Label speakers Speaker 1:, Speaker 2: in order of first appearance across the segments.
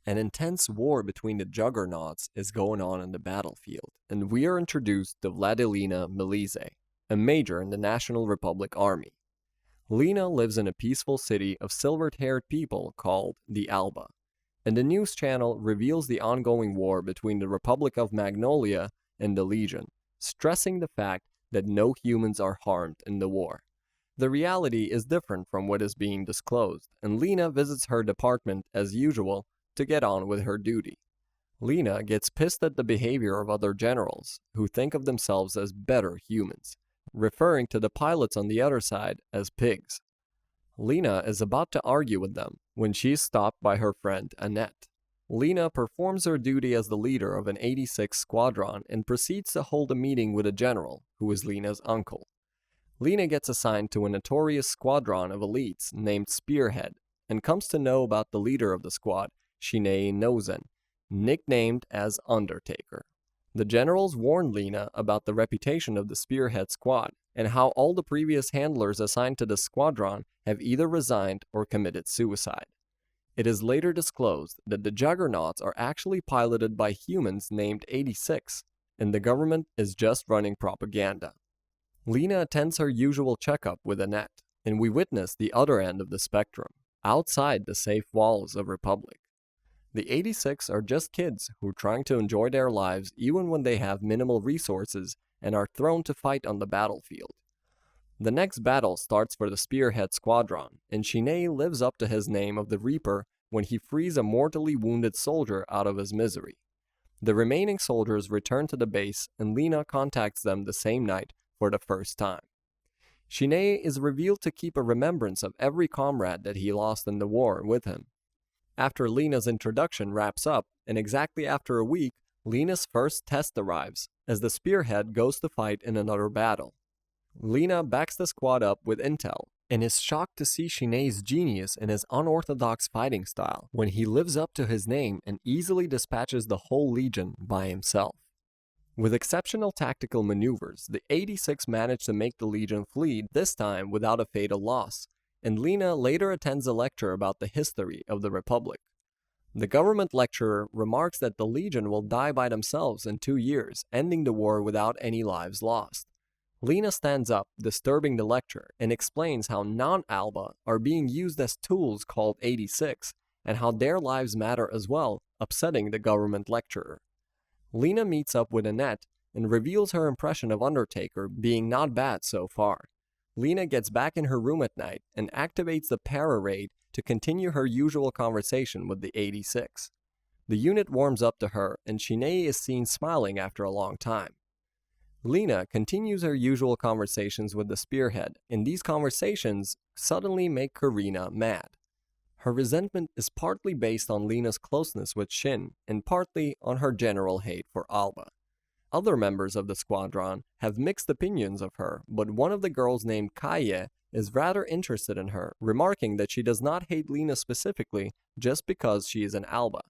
Speaker 1: an intense war between the juggernauts is going on in the battlefield, and we are introduced to Vladilena Milize, a major in the National Republic Army. Lena lives in a peaceful city of silver-haired people called the Alba, and the news channel reveals the ongoing war between the Republic of Magnolia and the Legion, stressing the fact that no humans are harmed in the war. The reality is different from what is being disclosed, and Lena visits her department as usual to get on with her duty. Lena gets pissed at the behavior of other generals, who think of themselves as better humans, referring to the pilots on the other side as pigs. Lena is about to argue with them when she is stopped by her friend Annette. Lena performs her duty as the leader of an 86 squadron and proceeds to hold a meeting with a general, who is Lena's uncle. Lena gets assigned to a notorious squadron of elites named Spearhead and comes to know about the leader of the squad, Shinae Nozen, nicknamed as Undertaker. The generals warn Lena about the reputation of the Spearhead squad and how all the previous handlers assigned to the squadron have either resigned or committed suicide. It is later disclosed that the juggernauts are actually piloted by humans named 86, and the government is just running propaganda. Lena attends her usual checkup with Annette, and we witness the other end of the spectrum, outside the safe walls of Republic. The 86 are just kids who are trying to enjoy their lives even when they have minimal resources and are thrown to fight on the battlefield. The next battle starts for the Spearhead Squadron, and Shinae lives up to his name of the Reaper when he frees a mortally wounded soldier out of his misery. The remaining soldiers return to the base, and Lena contacts them the same night for the first time. Shinae is revealed to keep a remembrance of every comrade that he lost in the war with him. After Lena's introduction wraps up, and exactly after a week, Lena's first test arrives, as the Spearhead goes to fight in another battle. Lena backs the squad up with intel, and is shocked to see Shinae's genius in his unorthodox fighting style, when he lives up to his name and easily dispatches the whole Legion by himself. With exceptional tactical maneuvers, the 86 managed to make the Legion flee, this time without a fatal loss, and Lena later attends a lecture about the history of the Republic. The government lecturer remarks that the Legion will die by themselves in 2 years, ending the war without any lives lost. Lena stands up, disturbing the lecture, and explains how non-Alba are being used as tools called 86, and how their lives matter as well, upsetting the government lecturer. Lena meets up with Annette and reveals her impression of Undertaker being not bad so far. Lena gets back in her room at night and activates the para-raid to continue her usual conversation with the 86. The unit warms up to her, and Shinae is seen smiling after a long time. Lena continues her usual conversations with the Spearhead, and these conversations suddenly make Karina mad. Her resentment is partly based on Lena's closeness with Shin, and partly on her general hate for Alba. Other members of the squadron have mixed opinions of her, but one of the girls named Kaye is rather interested in her, remarking that she does not hate Lena specifically just because she is an Alba.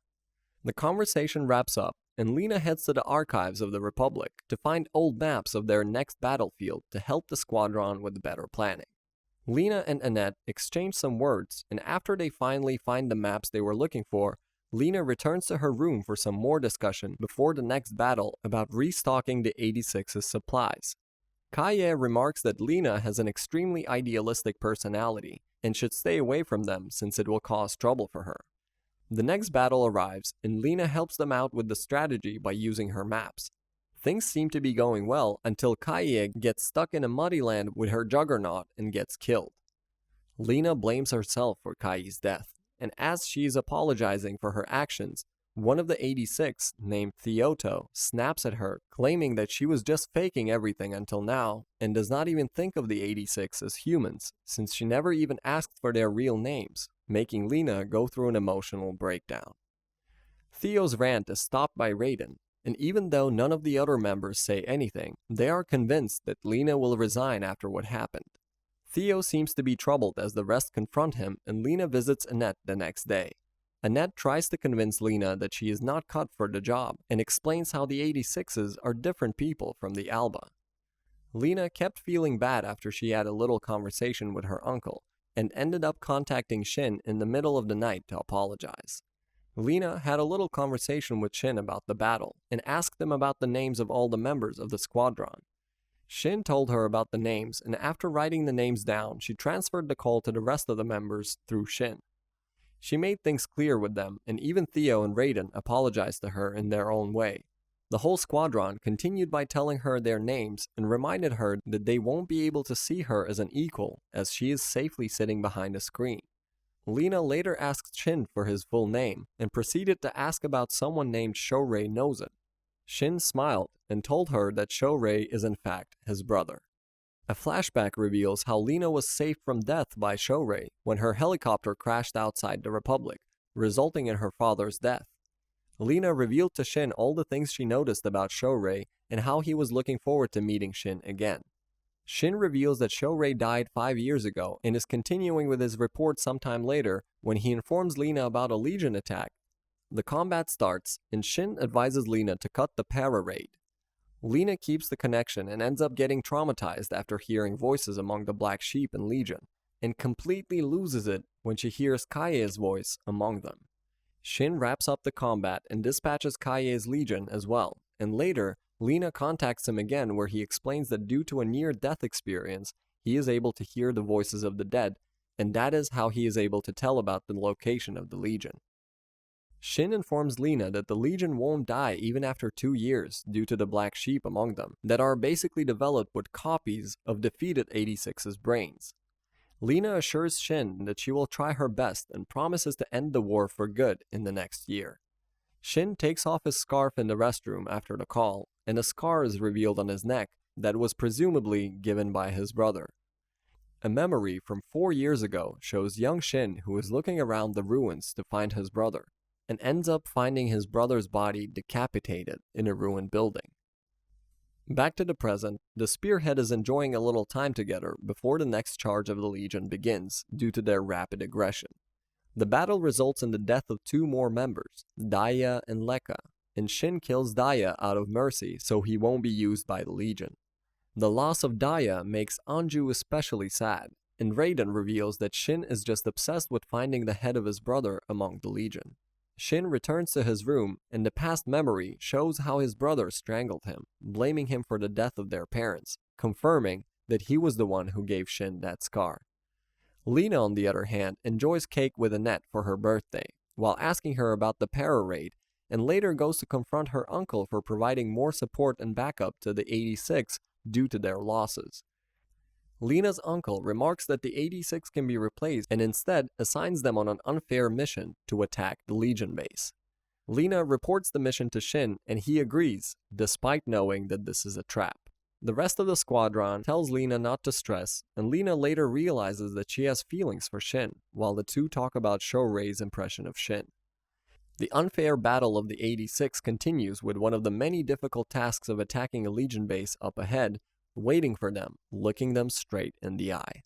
Speaker 1: The conversation wraps up, and Lena heads to the archives of the Republic to find old maps of their next battlefield to help the squadron with better planning. Lena and Annette exchange some words, and after they finally find the maps they were looking for, Lena returns to her room for some more discussion before the next battle about restocking the 86's supplies. Kaye remarks that Lena has an extremely idealistic personality and should stay away from them since it will cause trouble for her. The next battle arrives, and Lena helps them out with the strategy by using her maps. Things seem to be going well until Kaye gets stuck in a muddy land with her juggernaut and gets killed. Lena blames herself for Kaye's death, and as she is apologizing for her actions, one of the 86, named Theoto, snaps at her, claiming that she was just faking everything until now, and does not even think of the 86 as humans, since she never even asked for their real names, making Lena go through an emotional breakdown. Theo's rant is stopped by Raiden, and even though none of the other members say anything, they are convinced that Lena will resign after what happened. Theo seems to be troubled as the rest confront him, and Lena visits Annette the next day. Annette tries to convince Lena that she is not cut for the job, and explains how the 86s are different people from the Alba. Lena kept feeling bad after she had a little conversation with her uncle, and ended up contacting Shin in the middle of the night to apologize. Lena had a little conversation with Shin about the battle and asked him about the names of all the members of the squadron. Shin told her about the names, and after writing the names down, she transferred the call to the rest of the members through Shin. She made things clear with them, and even Theo and Raiden apologized to her in their own way. The whole squadron continued by telling her their names and reminded her that they won't be able to see her as an equal, as she is safely sitting behind a screen. Lena later asked Shin for his full name and proceeded to ask about someone named Shorei knows it. Shin smiled and told her that Shorei is in fact his brother. A flashback reveals how Lena was saved from death by Shorei when her helicopter crashed outside the Republic, resulting in her father's death. Lena revealed to Shin all the things she noticed about Shorei and how he was looking forward to meeting Shin again. Shin reveals that Shorei died 5 years ago and is continuing with his report sometime later when he informs Lena about a Legion attack. The combat starts, and Shin advises Lena to cut the para-raid. Lena keeps the connection and ends up getting traumatized after hearing voices among the Black Sheep and Legion, and completely loses it when she hears Kaie's voice among them. Shin wraps up the combat and dispatches Kaie's Legion as well, and later, Lena contacts him again where he explains that due to a near-death experience, he is able to hear the voices of the dead, and that is how he is able to tell about the location of the Legion. Shin informs Lena that the Legion won't die even after 2 years due to the Black Sheep among them, that are basically developed with copies of defeated 86's brains. Lena assures Shin that she will try her best and promises to end the war for good in the next year. Shin takes off his scarf in the restroom after the call, and a scar is revealed on his neck that was presumably given by his brother. A memory from 4 years ago shows young Shin who is looking around the ruins to find his brother, and ends up finding his brother's body decapitated in a ruined building. Back to the present, the Spearhead is enjoying a little time together before the next charge of the Legion begins due to their rapid aggression. The battle results in the death of 2 more members, Daya and Lekka, and Shin kills Daya out of mercy so he won't be used by the Legion. The loss of Daya makes Anju especially sad, and Raiden reveals that Shin is just obsessed with finding the head of his brother among the Legion. Shin returns to his room, and the past memory shows how his brother strangled him, blaming him for the death of their parents, confirming that he was the one who gave Shin that scar. Lena, on the other hand, enjoys cake with Annette for her birthday, while asking her about the para-raid, and later goes to confront her uncle for providing more support and backup to the 86 due to their losses. Lena's uncle remarks that the 86 can be replaced and instead assigns them on an unfair mission to attack the Legion base. Lena reports the mission to Shin and he agrees, despite knowing that this is a trap. The rest of the squadron tells Lena not to stress, and Lena later realizes that she has feelings for Shin, while the two talk about Shorei's impression of Shin. The unfair battle of the 86 continues with one of the many difficult tasks of attacking a Legion base up ahead, waiting for them, looking them straight in the eye.